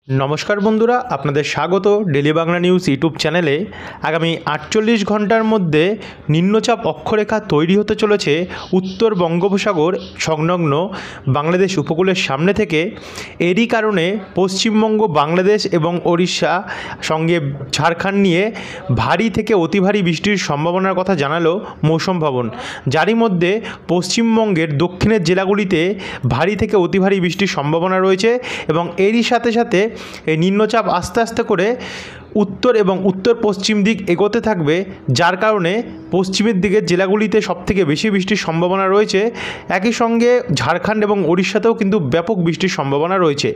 নমস্কার বন্ধুরা, আপনাদের স্বাগত ডেলি বাংলা নিউজ ইউটিউব চ্যানেলে। আগামী 48 ঘন্টার মধ্যে নিম্নচাপ অক্ষরেখা তৈরি হতে চলেছে উত্তর বঙ্গোপসাগর সংলগ্ন বাংলাদেশ উপকূলের সামনে থেকে। এরই কারণে পশ্চিমবঙ্গ, বাংলাদেশ এবং ওড়িশা সঙ্গে ঝাড়খণ্ড নিয়ে ভারী থেকে অতি ভারী বৃষ্টির সম্ভাবনার কথা জানালো মৌসুম ভবন, যারই মধ্যে পশ্চিমবঙ্গের দক্ষিণের জেলাগুলিতে ভারী থেকে অতি ভারী বৃষ্টির সম্ভাবনা রয়েছে এবং এরই সাথে সাথে এই নিম্নচাপ আস্তে আস্তে করে উত্তর এবং উত্তর পশ্চিম দিক এগোতে থাকবে, যার কারণে পশ্চিমের দিকের জেলাগুলিতে সবথেকে বেশি বৃষ্টির সম্ভাবনা রয়েছে। একই সঙ্গে ঝাড়খণ্ড এবং ওড়িশাতেও কিন্তু ব্যাপক বৃষ্টির সম্ভাবনা রয়েছে।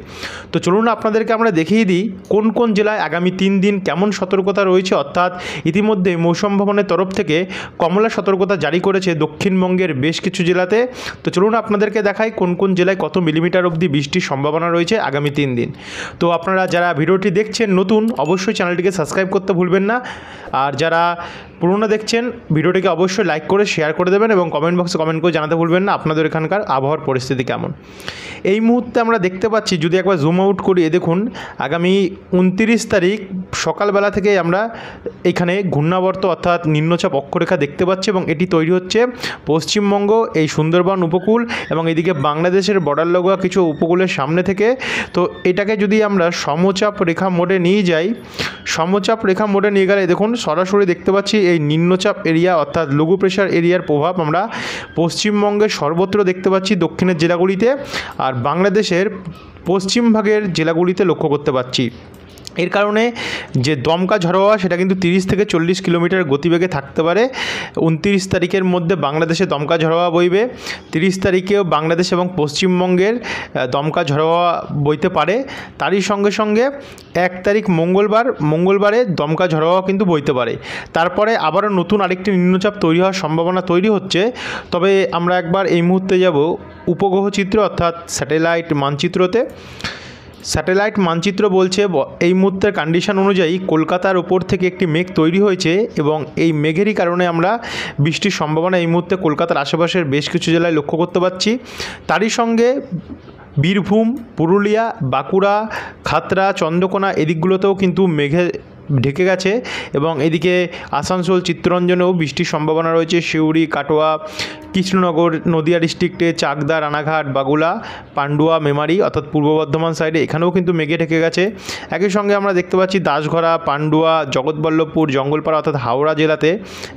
তো চলুন আপনাদেরকে আমরা দেখিয়ে দিই কোন কোন জেলায় আগামী 3 দিন কেমন সতর্কতা রয়েছে। অর্থাৎ ইতিমধ্যে মৌসুম ভবনের তরফ থেকে কমলা সতর্কতা জারি করেছে দক্ষিণবঙ্গের বেশ কিছু জেলাতে। তো চলুন আপনাদেরকে দেখাই কোন কোন জেলায় কত মিলিমিটার অবধি বৃষ্টির সম্ভাবনা রয়েছে আগামী 3 দিন। তো আপনারা যারা ভিডিওটি দেখছেন নতুন, অবশ্যই চ্যানেলটিকে সাবস্ক্রাইব করতে ভুলবেন না। আর যারা পুরনো দেখছেন ভিডিওটিকে অবশ্যই লাইক করে শেয়ার করে দেবেন এবং কমেন্ট বক্সে কমেন্ট করে জানাতে ভুলবেন না আপনাদের এখানকার আবহাওয়ার পরিস্থিতি কেমন। এই মুহূর্তে আমরা দেখতে পাচ্ছি, যদি একবার জুম আউট করি, দেখুন আগামী 29 তারিখ সকালবেলা থেকে আমরা এখানে ঘূর্ণাবর্ত অর্থাৎ নিম্নচাপ অক্ষরেখা দেখতে পাচ্ছি এবং এটি তৈরি হচ্ছে পশ্চিমবঙ্গ, এই সুন্দরবন উপকূল এবং এদিকে বাংলাদেশের বর্ডার লাগোয়া কিছু উপকূলের সামনে থেকে। তো এটাকে যদি আমরা সমচাপ রেখা মোডে নিয়ে যাই, সমচাপ রেখা মোডে নিয়ে গেলে দেখুন সরাসরি দেখতে পাচ্ছি এই নিম্নচাপ এরিয়া অর্থাৎ লঘু প্রেশার এরিয়ার প্রভাব আমরা পশ্চিমবঙ্গের সর্বত্র দেখতে পাচ্ছি, দক্ষিণের জেলাগুলিতে আর বাংলাদেশের পশ্চিম ভাগের জেলাগুলিতে লক্ষ্য করতে পারছি। এর কারণে যে দমকা ঝড়ো হওয়া সেটা কিন্তু 30 থেকে 40 কিলোমিটার গতিবেগে থাকতে পারে। 29 তারিখের মধ্যে বাংলাদেশে দমকা ঝড়ো হওয়া বইবে, 30 তারিখেও বাংলাদেশ এবং পশ্চিমবঙ্গের দমকা ঝড়ো হওয়া বইতে পারে। তারই সঙ্গে সঙ্গে 1 তারিখ মঙ্গলবারে দমকা ঝড়ো হওয়া কিন্তু বইতে পারে। তারপরে আবারও নতুন আরেকটি নিম্নচাপ তৈরি হওয়ার সম্ভাবনা তৈরি হচ্ছে। তবে আমরা একবার এই মুহূর্তে যাব উপগ্রহ চিত্র অর্থাৎ স্যাটেলাইট মানচিত্রতে। স্যাটেলাইট মানচিত্র বলছে এই মুহূর্তের কন্ডিশন অনুযায়ী কলকাতার ওপর থেকে একটি মেঘ তৈরি হয়েছে এবং এই মেঘেরই কারণে আমরা বৃষ্টির সম্ভাবনা এই মুহূর্তে কলকাতার আশেপাশের বেশ কিছু জেলায় লক্ষ্য করতে পারছি। তারই সঙ্গে বীরভূম, পুরুলিয়া, বাঁকুড়া, খাতড়া, চন্দ্রকোনা এদিকগুলোতেও কিন্তু মেঘে ঢেকে গেছে এবং এদিকে আসানসোল, চিত্তরঞ্জনেও বৃষ্টির সম্ভাবনা রয়েছে। সিউড়ি, কাটোয়া, কৃষ্ণনগর, নদিয়া ডিস্ট্রিক্টে, চাকদা, রানাঘাট, বাগুলা, পান্ডুয়া, মেমারি অর্থাৎ পূর্ব বর্ধমান সাইডে এখানেও কিন্তু মেঘে ঢেকে গেছে। একই সঙ্গে আমরা দেখতে পাচ্ছি দাসঘরা, পান্ডুয়া, জগৎবল্লভপুর, জঙ্গলপাড়া অর্থাৎ হাওড়া জেলাতে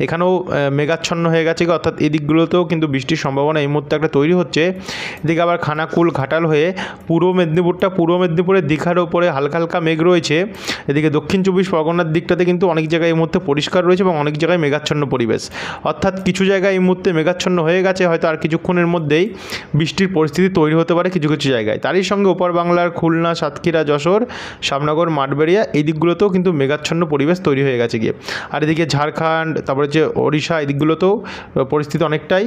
এখানেও মেঘাচ্ছন্ন হয়ে গেছে, অর্থাৎ এদিকগুলোতেও কিন্তু বৃষ্টির সম্ভাবনা এই মুহূর্তে একটা তৈরি হচ্ছে। এদিকে আবার খানাকুল, ঘাটাল হয়ে পূর্ব মেদিনীপুরের দীঘার ওপরে হালকা হালকা মেঘ রয়েছে। এদিকে দক্ষিণ 24 পরগনার দিকটাতে কিন্তু অনেক জায়গায় এই মুহূর্তে পরিষ্কার রয়েছে এবং অনেক জায়গায় মেঘাচ্ছন্ন পরিবেশ, অর্থাৎ কিছু জায়গায় এই মুহূর্তে মেঘাচ্ছন্ন হয়ে গেছে, হয়তো আর কিছুক্ষণের মধ্যেই বৃষ্টির পরিস্থিতি তৈরি হতে পারে কিছু কিছু জায়গায়। তারই সঙ্গে ওপর বাংলার খুলনা, সাতক্ষীরা, যশোর, শ্যামনগর, মাঠবেড়িয়া এই দিকগুলোতেও কিন্তু মেঘাচ্ছন্ন পরিবেশ তৈরি হয়ে গেছে গিয়ে। আর এদিকে ঝাড়খণ্ড, তারপরে যে ওড়িশা এদিকগুলোতেও পরিস্থিতি অনেকটাই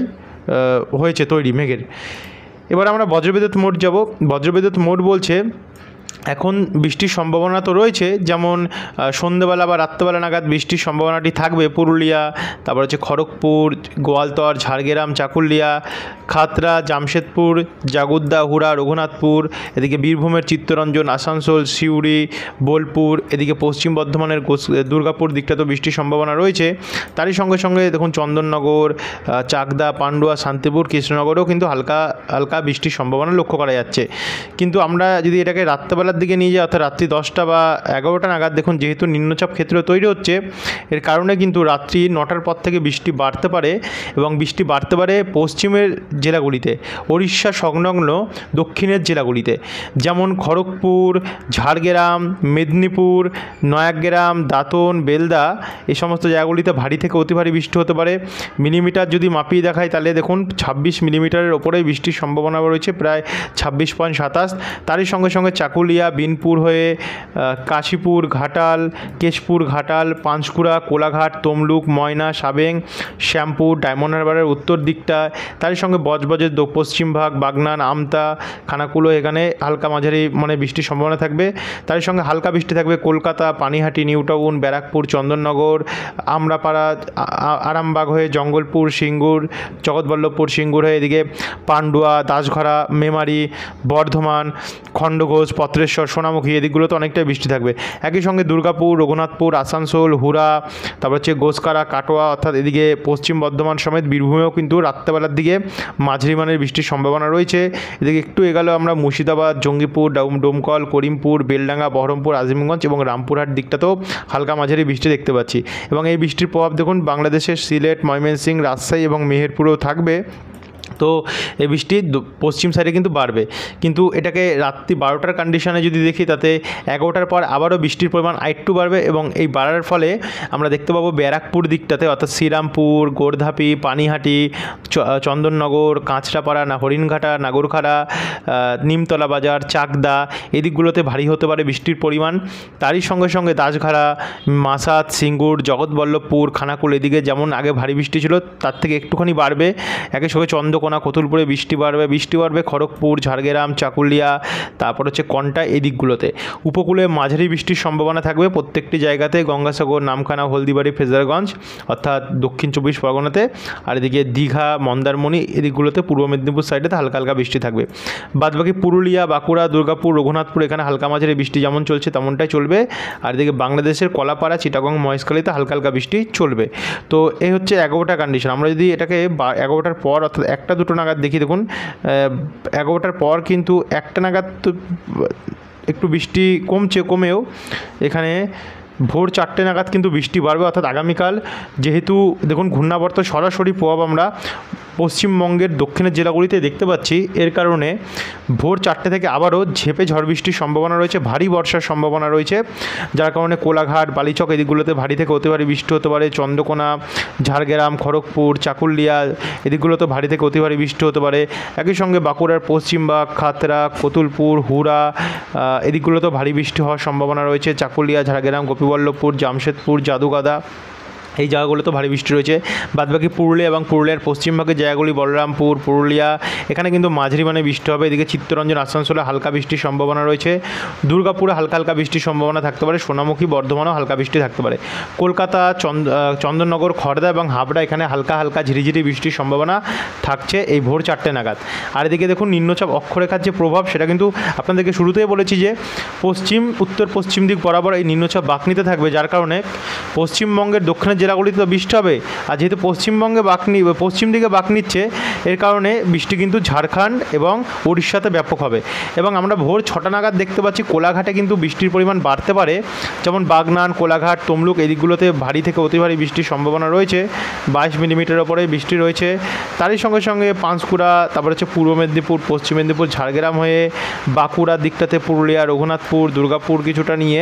হয়েছে তৈরি মেঘের। এবার আমরা বজ্রবিদ্যুৎ মোড যাব। বজ্রবিদ্যুৎ মোড বলছে এখন বৃষ্টির সম্ভাবনা তো রয়েছে, যেমন সন্ধ্যেবেলা বা রাত্রেবেলা নাগাদ বৃষ্টির সম্ভাবনাটি থাকবে পুরুলিয়া, তারপর হচ্ছে খড়গপুর, গোয়ালতর, ঝাড়গ্রাম, চাকুলিয়া, খাতড়া, জামশেদপুর, জাগুদ্দা, হুড়া, রঘুনাথপুর, এদিকে বীরভূমের চিত্তরঞ্জন, আসানসোল, সিউড়ি, বোলপুর, এদিকে পশ্চিম বর্ধমানের দুর্গাপুর দিকটাতেও বৃষ্টির সম্ভাবনা রয়েছে। তারই সঙ্গে সঙ্গে দেখুন চন্দননগর, চাকদা, পান্ডুয়া, শান্তিপুর, কৃষ্ণনগরেও কিন্তু হালকা হালকা বৃষ্টির সম্ভাবনা লক্ষ্য করা যাচ্ছে। কিন্তু আমরা যদি এটাকে রাত্রেবেলার দিকে নিয়ে যাই অর্থাৎ রাত্রি 10টা বা 11টা নাগাদ, দেখুন যেহেতু নিম্নচাপ ক্ষেত্র তৈরি হচ্ছে এর কারণে কিন্তু রাত্রি 9টার পর থেকে বৃষ্টি বাড়তে পারে এবং বৃষ্টি বাড়তে পারে পশ্চিমের জেলাগুলিতে, ওড়িশা সংলগ্ন দক্ষিণের জেলাগুলিতে, যেমন খড়গপুর, ঝাড়গ্রাম, মেদিনীপুর, নয়াগ্রাম, দাঁতন, বেলদা এই সমস্ত জায়গাগুলিতে ভারী থেকে অতি ভারী বৃষ্টি হতে পারে। মিলিমিটার যদি মাপিয়ে দেখায় তাহলে দেখুন 26 মিলিমিটারের ওপরেই বৃষ্টির সম্ভাবনা রয়েছে, প্রায় 26.27। তারই সঙ্গে সঙ্গে চাকুলিয়া, বিনপুর হয়ে কাশীপুর, ঘাটাল, কেশপুর, ঘাটাল, পাঁশকুড়া, কোলাঘাট, তমলুক, ময়না, সাবেং, শ্যামপুর, ডায়মন্ড হারবারের উত্তর দিকটা, তারই সঙ্গে বজবজের পশ্চিম ভাগ, বাগনান, আমতা, খানাকুলো এখানে হালকা মাঝারি বৃষ্টির সম্ভাবনা থাকবে। তারই সঙ্গে হালকা বৃষ্টি থাকবে কলকাতা, পানিহাটি, নিউ টাউন, ব্যারাকপুর, চন্দননগর, আমরাপাড়া, আরামবাগ হয়ে জঙ্গলপুর, সিঙ্গুর, জগৎবল্লভপুর, সিঙ্গুর হয়ে এদিকে পান্ডুয়া, দাসঘরা, মেমারি, বর্ধমান, খণ্ডঘোষ, পত্র উত্তরেশ্বর, সোনামুখী এদিকগুলোতে অনেকটাই বৃষ্টি থাকবে। একই সঙ্গে দুর্গাপুর, রঘুনাথপুর, আসানসোল, হুরা, তারপর হচ্ছে গোসকারা, কাটোয়া, অর্থাৎ এদিকে পশ্চিম বর্ধমান সমেত বীরভূমেও কিন্তু রাত্রেবেলার দিকে মাঝারি মানের বৃষ্টির সম্ভাবনা রয়েছে। এদিকে একটু এগোলেও আমরা মুর্শিদাবাদ, জঙ্গিপুর, ডোমকল, করিমপুর, বেলডাঙ্গা, বহরমপুর, আজিমগঞ্জ এবং রামপুরহাট দিকটাতেও হালকা মাঝারি বৃষ্টি দেখতে পাচ্ছি। এবং এই বৃষ্টির প্রভাব দেখুন বাংলাদেশের সিলেট, ময়মনসিংহ, রাজশাহী এবং মেহেরপুরেও থাকবে। তো এই বৃষ্টি পশ্চিম সাইডে কিন্তু বাড়বে, কিন্তু এটাকে রাত্রি 12টার কন্ডিশনে যদি দেখি তাতে 11টার পর আবারও বৃষ্টির পরিমাণ আরেকটু বাড়বে। এবং এই বাড়ার ফলে আমরা দেখতে পাবো ব্যারাকপুর দিকটাতে, অর্থাৎ শ্রীরামপুর, গোর্ধাপি, পানিহাটি, চন্দননগর, কাঁচরাপাড়া, হরিণঘাটা, নাগরখাড়া, নিমতলা বাজার, চাকদা এদিকগুলোতে ভারী হতে পারে বৃষ্টির পরিমাণ। তারই সঙ্গে সঙ্গে দাসঘাড়া, মাসাদ, সিঙ্গুর, জগৎবল্লভপুর, খানাকুল এদিকে যেমন আগে ভারী বৃষ্টি ছিল তার থেকে একটুখানি বাড়বে। একই সঙ্গে চন্দ্রকোনা, কতুলপুরে বৃষ্টি বাড়বে খড়গপুর, ঝাড়গ্রাম, চাকুলিয়া, তারপর হচ্ছে কন্টা এদিকগুলোতে। উপকূলে মাঝারি বৃষ্টির সম্ভাবনা থাকবে প্রত্যেকটি জায়গাতে, গঙ্গাসাগর, নামখানা, হলদিবাড়ি, ফ্রেজারগঞ্জ অর্থাৎ দক্ষিণ 24 পরগনাতে, আর এদিকে দীঘা, মন্দারমণি এদিকগুলোতে পূর্ব মেদিনীপুর সাইডেতে হালকা হালকা বৃষ্টি থাকবে। বাদবাকি পুরুলিয়া, বাঁকুড়া, দুর্গাপুর, রঘুনাথপুর এখানে হালকা মাঝারি বৃষ্টি যেমন চলছে তেমনটাই চলবে। আর এদিকে বাংলাদেশের কলাপাড়া, চিটাগং, মহেশখালীতে হালকা হালকা বৃষ্টি চলবে। তো এই হচ্ছে 11টা কন্ডিশন। আমরা যদি এটাকে 11টার পর অর্থাৎ 1টা-2টো নাগাদ দেখি, দেখুন 11টার পর কিন্তু 1টা নাগাদ তো একটু বৃষ্টি কমেও এখানে ভোর 4টে নাগাদ কিন্তু বৃষ্টি বাড়বে। অর্থাৎ আগামীকাল যেহেতু দেখুন ঘূর্ণাবর্ত সরাসরি প্রভাব আমরা পশ্চিমবঙ্গের দক্ষিণের জেলাগুলিতে দেখতে পাচ্ছি, এর কারণে ভোর 4টে থেকে আবারও ঝেঁপে ঝড় বৃষ্টির সম্ভাবনা রয়েছে, ভারী বর্ষার সম্ভাবনা রয়েছে, যার কারণে কোলাঘাট, বালিচক এদিকগুলোতে ভারী থেকে অতি ভারী বৃষ্টি হতে পারে। চন্দ্রকোনা, ঝাড়গ্রাম, খড়গপুর, চাকুলিয়া এদিকগুলোতে ভারী থেকে অতি ভারী বৃষ্টি হতে পারে। একই সঙ্গে বাঁকুড়ার পশ্চিমবাগ, খাতড়া, কতুলপুর, হুরা এদিকগুলোতেও ভারী বৃষ্টি হওয়ার সম্ভাবনা রয়েছে। চাকুলিয়া, ঝাড়গ্রাম, গোপীবল্লভপুর, জামশেদপুর, জাদুগাদা এই জায়গাগুলোতে ভারী বৃষ্টি রয়েছে। বাদবাকি পুরুলিয়া এবং পুরুলিয়ার পশ্চিমভাগের জায়গাগুলি, বলরামপুর, পুরুলিয়া এখানে কিন্তু মাঝারি মানে বৃষ্টি হবে। এদিকে চিত্তরঞ্জন, আসানসোলে হালকা বৃষ্টির সম্ভাবনা রয়েছে। দুর্গাপুরে হালকা হালকা বৃষ্টির সম্ভাবনা থাকতে পারে। সোনামুখী, বর্ধমানেও হালকা বৃষ্টি থাকতে পারে। কলকাতা, চন্দননগর, খড়দা এবং হাবড়া এখানে হালকা হালকা ঝিরিঝিরি বৃষ্টির সম্ভাবনা থাকছে এই ভোর 4টে নাগাদ। আর এদিকে দেখুন নিম্নচাপ অক্ষরেখার যে প্রভাব সেটা কিন্তু আপনাদেরকে শুরুতেই বলেছি যে উত্তর পশ্চিম দিক বরাবর এই নিম্নচাপ বাঁকনিতে থাকবে, যার কারণে পশ্চিমবঙ্গের দক্ষিণের জেলাগুলিতে তো বৃষ্টি হবে। আর যেহেতু পশ্চিমবঙ্গে পশ্চিম দিকে বাঁক নিচ্ছে, এর কারণে বৃষ্টি কিন্তু ঝাড়খণ্ড এবং উড়িষ্যাতে ব্যাপক হবে। এবং আমরা ভোর 6টা নাগাদ দেখতে পাচ্ছি কোলাঘাটে কিন্তু বৃষ্টির পরিমাণ বাড়তে পারে, যেমন বাগনান, কোলাঘাট, তমলুক এই দিকগুলোতে ভারী থেকে অতি ভারী বৃষ্টির সম্ভাবনা রয়েছে। 22 মিলিমিটার ওপরে বৃষ্টি রয়েছে। তারই সঙ্গে সঙ্গে পাঁশকুড়া, তারপর হচ্ছে পূর্ব মেদিনীপুর, পশ্চিম মেদিনীপুর, ঝাড়গ্রাম হয়ে বাঁকুড়ার দিকটাতে, পুরুলিয়া, রঘুনাথপুর, দুর্গাপুর কিছুটা নিয়ে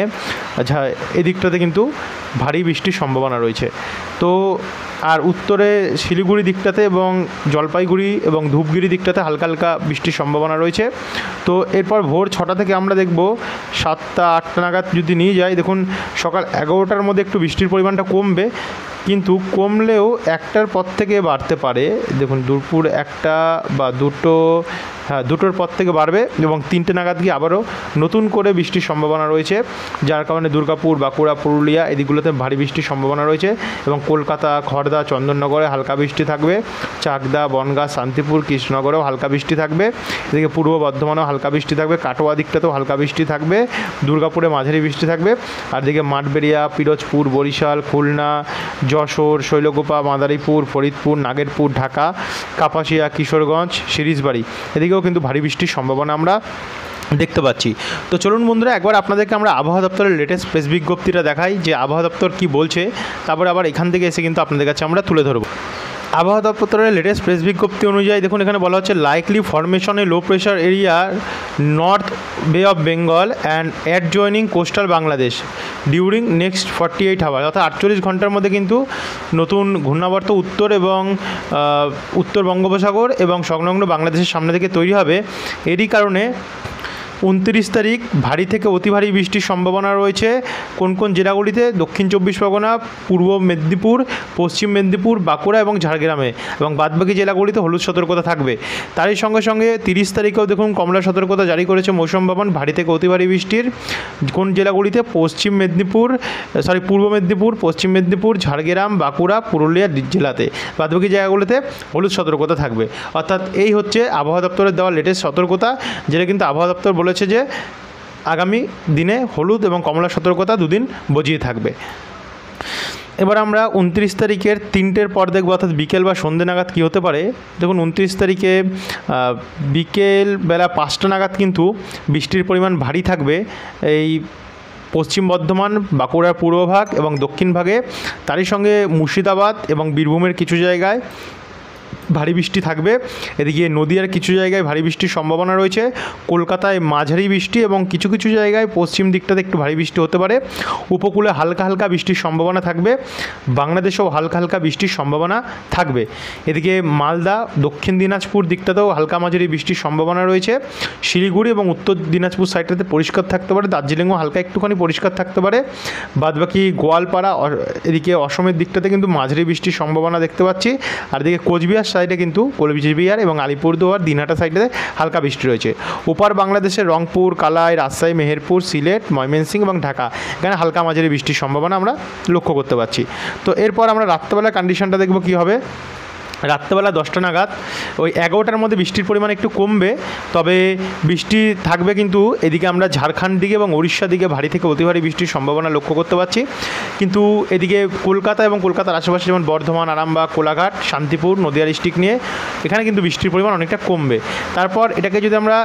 এদিকটাতে কিন্তু ভারী বৃষ্টির সম্ভাবনা রয়েছে। তো আর উত্তরে শিলিগুড়ি দিকটাতে এবং জলপাইগুড়ি এবং ধূপগুড়ি দিকটাতে হালকা হালকা বৃষ্টির সম্ভাবনা রয়েছে। তো এরপর ভোর 6টা থেকে আমরা দেখব 7টা-8টা নাগাদ যদি নিয়ে যাই, দেখুন সকাল 11টার মধ্যে একটু বৃষ্টির পরিমাণটা কমবে, কিন্তু কমলেও 1টার পর থেকে বাড়তে পারে। দেখুন দুপুর 1টা বা 2টো, দুটোর পর থেকে বাড়বে এবং 3টে নাগাদ গিয়ে আবারও নতুন করে বৃষ্টির সম্ভাবনা রয়েছে, যার কারণে দুর্গাপুর, বাঁকুড়া, পুরুলিয়া এদিকগুলোতে ভারী বৃষ্টির সম্ভাবনা রয়েছে। এবং কলকাতা, খড়দা, চন্দননগরে হালকা বৃষ্টি থাকবে। চাকদা, বনগাঁ, শান্তিপুর, কৃষ্ণনগরেও হালকা বৃষ্টি থাকবে। এদিকে পূর্ব বর্ধমানেও হালকা বৃষ্টি থাকবে। কাটোয়া দিকটাতেও হালকা বৃষ্টি থাকবে। দুর্গাপুরে মাঝারি বৃষ্টি থাকবে। আর এদিকে মাঠবেড়িয়া, পিরোজপুর, বরিশাল, খুলনা, যশোর, শৈলকুপা, মাদারীপুর, ফরিদপুর, নাগেরপুর, ঢাকা, কাপাসিয়া, কিশোরগঞ্জ, শিরিশবাড়ি এদিকেও কিন্তু ভারী বৃষ্টির সম্ভাবনা আমরা দেখতে পাচ্ছি। তো চলুন বন্ধুরা, একবার আপনাদেরকে আমরা আবহাওয়া দপ্তরের লেটেস্ট প্রেস বিজ্ঞপ্তিটা দেখাই যে আবহাওয়া দপ্তর কী বলছে, তারপরে আবার এখান থেকে এসে কিন্তু আপনাদের কাছে আমরা তুলে ধরবো। আবহাওয়া দপ্তরের লেটেস্ট প্রেস বিজ্ঞপ্তি অনুযায়ী দেখুন এখানে বলা হচ্ছে likely formation a low pressure area north Bay of Bengal and adjoining coastal Bangladesh during next 48 hour, অর্থাৎ 48 ঘন্টার মধ্যে কিন্তু নতুন ঘূর্ণাবর্ত উত্তর এবং উত্তর বঙ্গোপসাগর এবং সংলগ্ন বাংলাদেশের সামনে থেকে তৈরি হবে। এরই কারণে 29 তারিখ ভারী থেকে অতি ভারী বৃষ্টির সম্ভাবনা রয়েছে কোন কোন জেলাগুলিতে? দক্ষিণ 24 পরগনা, পূর্ব মেদিনীপুর, পশ্চিম মেদিনীপুর, বাঁকুড়া এবং ঝাড়গ্রামে, এবং বাদবাকি জেলাগুলিতে হলুদ সতর্কতা থাকবে। তারই সঙ্গে সঙ্গে 30 তারিখেও দেখুন কমলা সতর্কতা জারি করেছে মৌসুম ভবন ভারী থেকে অতি ভারী বৃষ্টির কোন জেলাগুলিতে? পূর্ব মেদিনীপুর, পশ্চিম মেদিনীপুর, ঝাড়গ্রাম, বাঁকুড়া, পুরুলিয়া জেলাতে। বাদবাকি জায়গাগুলিতে হলুদ সতর্কতা থাকবে। অর্থাৎ এই হচ্ছে আবহাওয়া দপ্তরের দেওয়া লেটেস্ট সতর্কতা, যেটা কিন্তু আবহাওয়া দপ্তর বলেছে যে আগামী দিনে হলুদ এবং কমলা সতর্কতা দুদিন বজিয়ে থাকবে। এবার আমরা 29 তারিখের 3টের পর দেখব, অর্থাৎ বিকেল বা সন্ধ্যে নাগাদ কী হতে পারে। দেখুন 29 তারিখে বিকেল বেলা 5টা নাগাদ কিন্তু বৃষ্টির পরিমাণ ভারী থাকবে এই পশ্চিম বর্ধমান, বাঁকুড়ার পূর্বভাগ এবং দক্ষিণ ভাগে। তারই সঙ্গে মুর্শিদাবাদ এবং বীরভূমের কিছু জায়গায় ভারী বৃষ্টি থাকবে। এদিকে নদিয়ার কিছু জায়গায় ভারী বৃষ্টির সম্ভাবনা রয়েছে। কলকাতায় মাঝারি বৃষ্টি এবং কিছু কিছু জায়গায় পশ্চিম দিকটাতে একটু ভারী বৃষ্টি হতে পারে। উপকূলে হালকা হালকা বৃষ্টির সম্ভাবনা থাকবে। বাংলাদেশেও হালকা হালকা বৃষ্টির সম্ভাবনা থাকবে। এদিকে মালদা, দক্ষিণ দিনাজপুর দিকটাতেও হালকা মাঝারি বৃষ্টির সম্ভাবনা রয়েছে। শিলিগুড়ি এবং উত্তর দিনাজপুর সাইডটাতে পরিষ্কার থাকতে পারে। দার্জিলিংও হালকা একটুখানি পরিষ্কার থাকতে পারে। বাদবাকি গোয়ালপাড়া, এদিকে অসমের দিকটাতে কিন্তু মাঝারি বৃষ্টির সম্ভাবনা দেখতে পাচ্ছি। আর এদিকে কোচবিহার সাইডে কিন্তু কোচবিহার এবং আলিপুরদুয়ার, দিনহাটা সাইডে হালকা বৃষ্টি রয়েছে। ওপার বাংলাদেশের রংপুর, কালাই, রাজশাহী, মেহেরপুর, সিলেট, ময়মনসিংহ এবং ঢাকা, এখানে হালকা মাঝারি বৃষ্টির সম্ভাবনা আমরা লক্ষ্য করতে পারছি। তো এরপর আমরা রাত্রেবেলা কন্ডিশনটা দেখব কী হবে। রাত্রেবেলা 10টা নাগাদ ওই 11টার মধ্যে বৃষ্টির পরিমাণ একটু কমবে, তবে বৃষ্টি থাকবে কিন্তু এদিকে আমরা ঝাড়খণ্ড দিকে এবং উড়িষ্যা দিকে ভারী থেকে অতি ভারী বৃষ্টির সম্ভাবনা লক্ষ্য করতে পারছি। কিন্তু এদিকে কলকাতা এবং কলকাতার আশেপাশে যেমন বর্ধমান, আরামবাগ, কোলাঘাট, শান্তিপুর, নদিয়া ডিস্ট্রিক্ট নিয়ে এখানে কিন্তু বৃষ্টির পরিমাণ অনেকটা কমবে। তারপর এটাকে যদি আমরা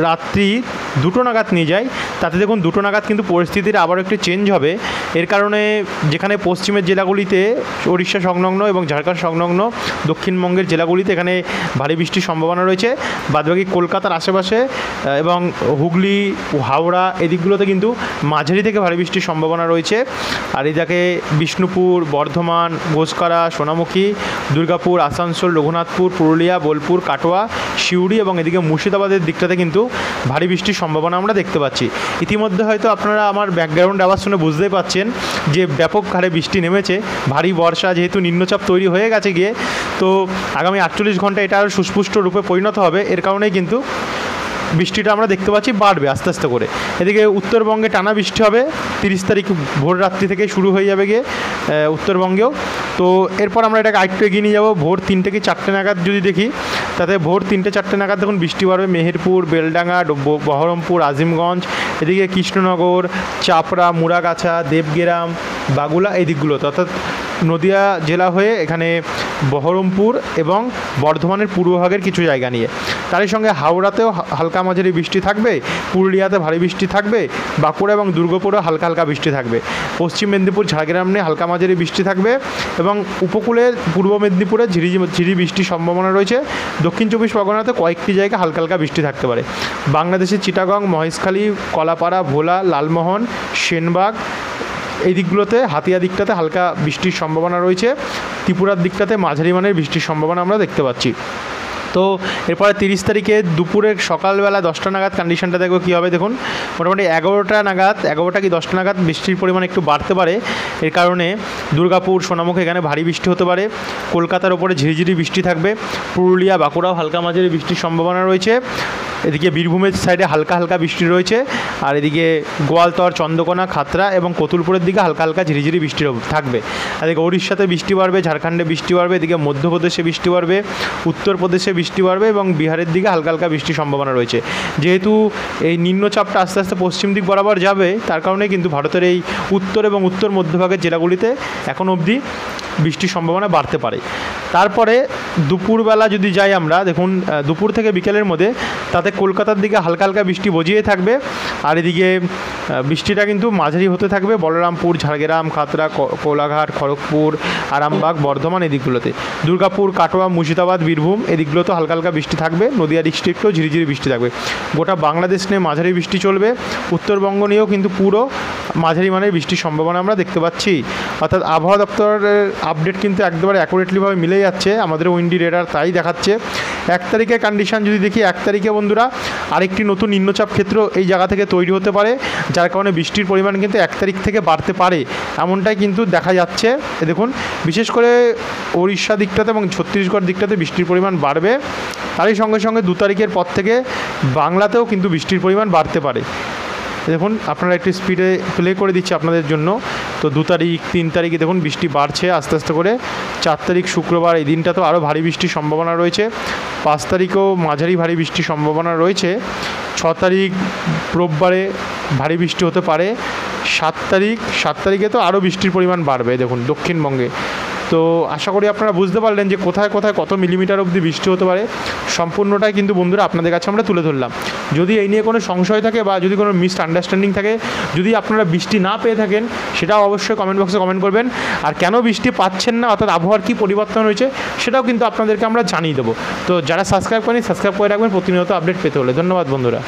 রাত্রি 2টো নাগাদ নিয়ে যাই, তাতে দেখুন 2টো নাগাদ কিন্তু পরিস্থিতির আবারও একটু চেঞ্জ হবে। এর কারণে যেখানে পশ্চিমের জেলাগুলিতে, উড়িষ্যা সংলগ্ন এবং ঝাড়খণ্ড সংলগ্ন দক্ষিণবঙ্গের জেলাগুলিতে এখানে ভারী বৃষ্টির সম্ভাবনা রয়েছে। বাদবাকি কলকাতার আশেপাশে এবং হুগলি, হাওড়া এদিকগুলোতে কিন্তু মাঝারি থেকে ভারী বৃষ্টির সম্ভাবনা রয়েছে। আর এদিকে বিষ্ণুপুর, বর্ধমান, ঘোষকারা, সোনামুখী, দুর্গাপুর, আসানসোল, রঘুনাথপুর, পুরুলিয়া, বোলপুর, কাটোয়া, সিউড়ি এবং এদিকে মুর্শিদাবাদের দিকটাতে কিন্তু ভারী বৃষ্টির সম্ভাবনা আমরা দেখতে পাচ্ছি। ইতিমধ্যে হয়তো আপনারা আমার ব্যাকগ্রাউন্ড আওয়াজ শুনে বুঝতেই পাচ্ছেন যে ব্যাপক হারে বৃষ্টি নেমেছে। ভারী বর্ষা, যেহেতু নিম্নচাপ তৈরি হয়ে গেছে গিয়ে, তো আগামী 48 ঘন্টা এটা আরও সুস্পষ্ট রূপে পরিণত হবে। এর কারণেই কিন্তু বৃষ্টিটা আমরা দেখতে পাচ্ছি বাড়বে আস্তে আস্তে করে। এদিকে উত্তরবঙ্গে টানা বৃষ্টি হবে 30 তারিখ ভোর রাত্রি থেকে শুরু হয়ে যাবে গিয়ে উত্তরবঙ্গেও। তো এরপর আমরা এটাকে আরেকটু এগিয়ে নিয়ে যাবো। ভোর 3টে কি 4টে নাগাদ যদি দেখি, তাতে ভোর 3টে-4টে নাগাদ দেখুন বৃষ্টি বাড়বে মেহেরপুর, বেলডাঙ্গা, বহরমপুর, আজিমগঞ্জ, এদিকে কৃষ্ণনগর, চাপড়া, মুড়াগাছা, দেবগ্রাম, বাগুলা এই দিকগুলোতে, অর্থাৎ নদিয়া জেলা হয়ে এখানে বহরমপুর এবং বর্ধমানের পূর্বভাগের কিছু জায়গা নিয়ে। তারই সঙ্গে হাওড়াতেও হালকা মাঝারি বৃষ্টি থাকবে, পুরুলিয়াতে ভারী বৃষ্টি থাকবে, বাঁকুড়া এবং দুর্গাপুরেও হালকা হালকা বৃষ্টি থাকবে, পশ্চিম মেদিনীপুর, ঝাড়গ্রাম নিয়ে হালকা মাঝারি বৃষ্টি থাকবে এবং উপকূলের পূর্ব মেদিনীপুরে ঝিরি বৃষ্টির সম্ভাবনা রয়েছে। দক্ষিণ 24 পরগনাতে কয়েকটি জায়গায় হালকা হালকা বৃষ্টি থাকতে পারে। বাংলাদেশের চিটাগং, মহেশখালী, কলাপাড়া, ভোলা, লালমোহন, সেনবাগ এই দিকগুলোতে, হাতিয়া দিকটাতে হালকা বৃষ্টির সম্ভাবনা রয়েছে। ত্রিপুরার দিকটাতে মাঝারি মানের বৃষ্টির সম্ভাবনা আমরা দেখতে পাচ্ছি। তো এরপরে 30 তারিখে দুপুরের সকালবেলা 10টা নাগাদ কন্ডিশনটা দেখো কী হবে। দেখুন মোটামুটি 11টা কি 10টা নাগাদ বৃষ্টির পরিমাণ একটু বাড়তে পারে। এর কারণে দুর্গাপুর, সোনামুখী এখানে ভারী বৃষ্টি হতে পারে। কলকাতার ওপরে ঝিরিঝিরি বৃষ্টি থাকবে। পুরুলিয়া, বাঁকুড়াও হালকা মাঝারি বৃষ্টির সম্ভাবনা রয়েছে। এদিকে বীরভূমের সাইডে হালকা হালকা বৃষ্টি রয়েছে। আর এদিকে গোয়ালতর, চন্দ্রকোনা, খাতড়া এবং কতুলপুরের দিকে হালকা হালকা ঝিরিঝিরি বৃষ্টি থাকবে। এদিকে উড়িষ্যাতে বৃষ্টি বাড়বে, ঝাড়খণ্ডে বৃষ্টি বাড়বে, এদিকে মধ্যপ্রদেশে বৃষ্টি বাড়বে, উত্তরপ্রদেশে বৃষ্টি বাড়বে এবং বিহারের দিকে হালকা হালকা বৃষ্টির সম্ভাবনা রয়েছে। যেহেতু এই নিম্নচাপটা আস্তে আস্তে পশ্চিম দিক বরাবর যাবে, তার কারণে কিন্তু ভারতের এই উত্তর এবং উত্তর মধ্যভাগের জেলাগুলিতে এখন অবধি বৃষ্টির সম্ভাবনা বাড়তে পারে। তারপরে দুপুরবেলা যদি যাই আমরা, দেখুন দুপুর থেকে বিকেলের মধ্যে তাতে কলকাতার দিকে হালকা হালকা বৃষ্টি বজিয়ে থাকবে। আর এদিকে বৃষ্টিটা কিন্তু মাঝারি হতে থাকবে বলরামপুর, ঝাড়গ্রাম, খাতড়া, কোলাঘাট, খড়গপুর, আরামবাগ, বর্ধমান এদিকগুলোতে। দুর্গাপুর, কাটোয়া, মুর্শিদাবাদ, বীরভূম এদিকগুলোতেও হালকা হালকা বৃষ্টি থাকবে। নদিয়া ডিস্ট্রিক্টেও ঝিরিঝিরি বৃষ্টি থাকবে। গোটা বাংলাদেশ নিয়ে মাঝারি বৃষ্টি চলবে। উত্তরবঙ্গ নিয়েও কিন্তু পুরো মাঝারি মানের বৃষ্টির সম্ভাবনা আমরা দেখতে পাচ্ছি। অর্থাৎ আবহাওয়া দপ্তরের আপডেট কিন্তু একেবারে অ্যাকুরেটলিভাবে মিলে যাচ্ছে, আমাদের উইন্ডি রেডার তাই দেখাচ্ছে। 1 তারিখের কন্ডিশন যদি দেখি, 1 তারিখে বন্ধুরা আরেকটি নতুন নিম্নচাপ ক্ষেত্র এই জায়গা থেকে তৈরি হতে পারে, যার কারণে বৃষ্টির পরিমাণ কিন্তু 1 তারিখ থেকে বাড়তে পারে, এমনটাই কিন্তু দেখা যাচ্ছে। দেখুন বিশেষ করে উড়িষ্যা দিকটাতে এবং ছত্তিশগড় দিকটাতে বৃষ্টির পরিমাণ বাড়বে। তারই সঙ্গে সঙ্গে 2 তারিখের পর থেকে বাংলাতেও কিন্তু বৃষ্টির পরিমাণ বাড়তে পারে। দেখুন আপনারা একটু স্পিডে প্লে করে দিচ্ছি আপনাদের জন্য। তো 2 তারিখ, 3 তারিখে দেখুন বৃষ্টি বাড়ছে আস্তে আস্তে করে। 4 তারিখ শুক্রবার, এই দিনটা তো আরও ভারী বৃষ্টির সম্ভাবনা রয়েছে। 5 তারিখেও মাঝারি ভারী বৃষ্টির সম্ভাবনা রয়েছে। 6 তারিখ রোববারে ভারী বৃষ্টি হতে পারে। 7 তারিখে তো আরও বৃষ্টির পরিমাণ বাড়বে দেখুন দক্ষিণবঙ্গে। তো আশা করি আপনারা বুঝতে পারলেন যে কোথায় কোথায় কত মিলিমিটার অবধি বৃষ্টি হতে পারে। সম্পূর্ণটাই কিন্তু বন্ধুরা আপনাদের কাছে আমরা তুলে ধরলাম। যদি এই নিয়ে কোনো সংশয় থাকে বা যদি কোনো মিসআন্ডারস্ট্যান্ডিং থাকে, যদি আপনারা বৃষ্টি না পেয়ে থাকেন, সেটাও অবশ্যই কমেন্ট বক্সে কমেন্ট করবেন। আর কেন বৃষ্টি পাচ্ছেন না, অর্থাৎ আবহাওয়ার কী পরিবর্তন হয়েছে, সেটাও কিন্তু আপনাদেরকে আমরা জানিয়ে দেবো। তো যারা সাবস্ক্রাইব করেনি সাবস্ক্রাইব করে রাখবেন প্রতিনিয়ত আপডেট পেতে হলে। ধন্যবাদ বন্ধুরা।